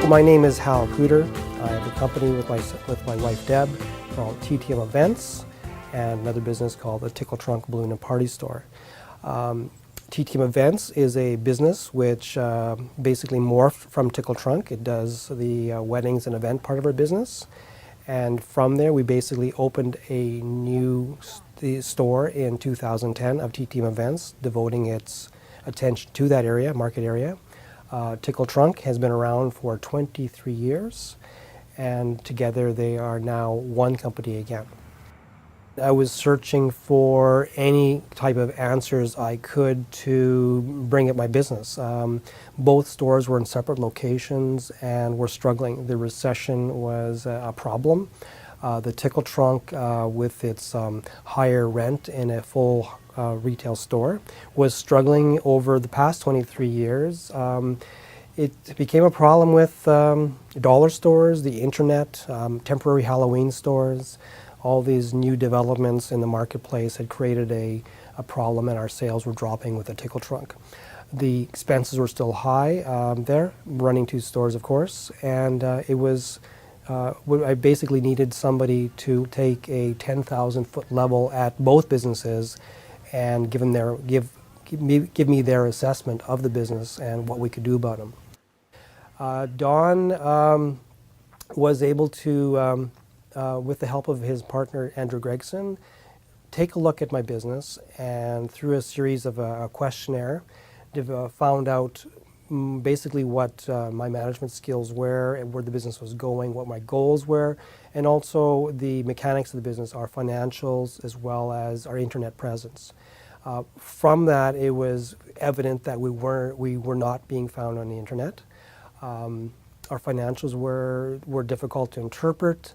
My name is Hal Cooter. I have a company with my wife Deb called TTM Events, and another business called the Tickle Trunk Balloon and Party Store. TTM Events is a business which basically morphed from Tickle Trunk. It does the weddings and event part of our business. And from there, we basically opened a new store in 2010 of TTM Events, devoting its attention to that area, market area. Tickle Trunk has been around for 23 years, and together they are now one company again. I was searching for any type of answers I could to bring up my business. Both stores were in separate locations and were struggling. The recession was a problem. The Tickle Trunk, with its higher rent in a full retail store, was struggling over the past 23 years. It became a problem with dollar stores, the internet, temporary Halloween stores. All these new developments in the marketplace had created a problem, and our sales were dropping with the Tickle Trunk. The expenses were still high there, running two stores, of course, and I basically needed somebody to take a 10,000-foot level at both businesses and give me their assessment of the business and what we could do about them. Don was able to, with the help of his partner Andrew Gregson, take a look at my business, and through a series of a questionnaire, found out basically what my management skills were and where the business was going, what my goals were, and also the mechanics of the business, our financials, as well as our internet presence. From that, it was evident that we were not being found on the internet. Our financials were difficult to interpret,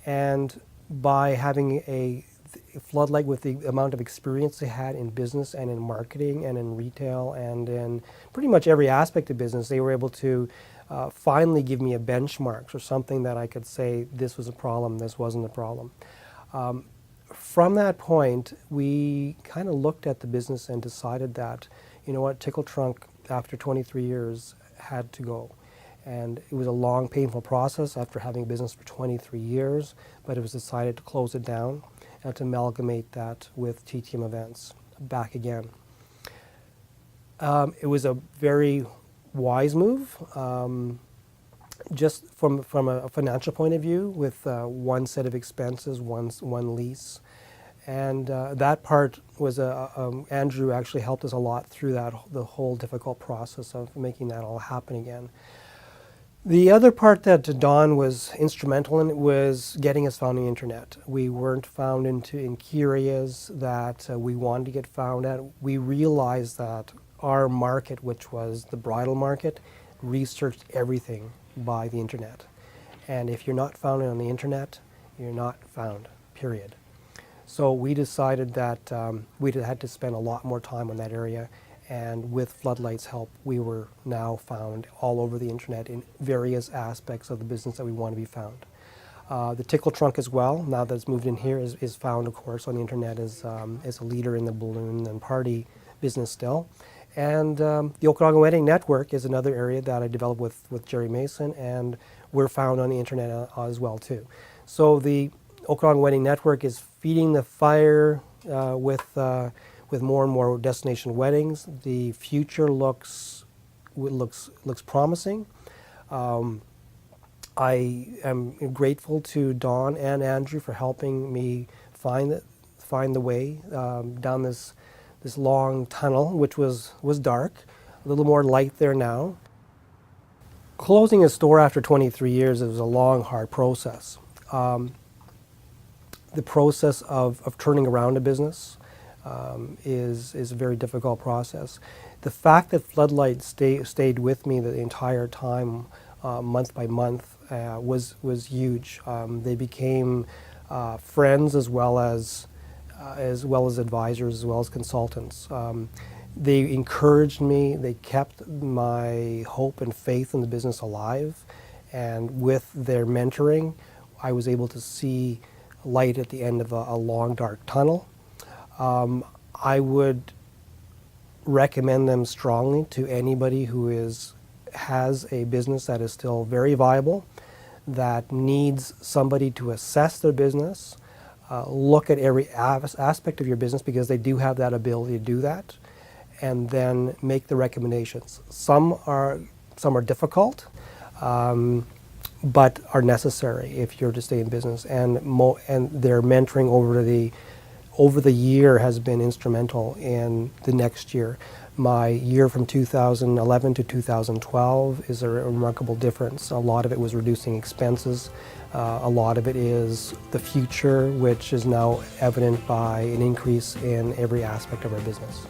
and by having a Floodlight, with the amount of experience they had in business and in marketing and in retail and in pretty much every aspect of business, they were able to finally give me a benchmark or something that I could say this was a problem, this wasn't a problem. From that point, we kind of looked at the business and decided that, you know what, Tickle Trunk, after 23 years, had to go. And it was a long, painful process after having a business for 23 years, but it was decided to close it down and to amalgamate that with TTM Events back again. It was a very wise move, just from a financial point of view, with one set of expenses, one lease. And that part was, Andrew actually helped us a lot through the whole difficult process of making that all happen again. The other part that Don was instrumental in was getting us found on the internet. We weren't found in key areas that we wanted to get found at. We realized that our market, which was the bridal market, researched everything by the internet. And if you're not found on the internet, you're not found, period. So we decided that we had to spend a lot more time on that area. And with Floodlight's help, we were now found all over the internet in various aspects of the business that we want to be found. The Tickle Trunk as well, now that it's moved in here, is found, of course, on the internet as a leader in the balloon and party business still. And the Okanagan Wedding Network is another area that I developed with Jerry Mason, and we're found on the internet as well, too. So the Okanagan Wedding Network is feeding the fire with more and more destination weddings. The future looks promising. I am grateful to Don and Andrew for helping me find the way down this long tunnel, which was dark. A little more light there now. Closing a store after 23 years was a long, hard process. The process of turning around a business is a very difficult process. The fact that Floodlight stayed with me the entire time, month by month, was huge. They became friends as well as advisors, as well as consultants. They encouraged me. They kept my hope and faith in the business alive, and with their mentoring, I was able to see light at the end of a long, dark tunnel. I would recommend them strongly to anybody who has a business that is still very viable, that needs somebody to assess their business, look at every aspect of your business, because they do have that ability to do that, and then make the recommendations. Some are difficult, but are necessary if you're to stay in business. And their mentoring over the year has been instrumental in the next year. My year from 2011 to 2012 is a remarkable difference. A lot of it was reducing expenses. A lot of it is the future, which is now evident by an increase in every aspect of our business.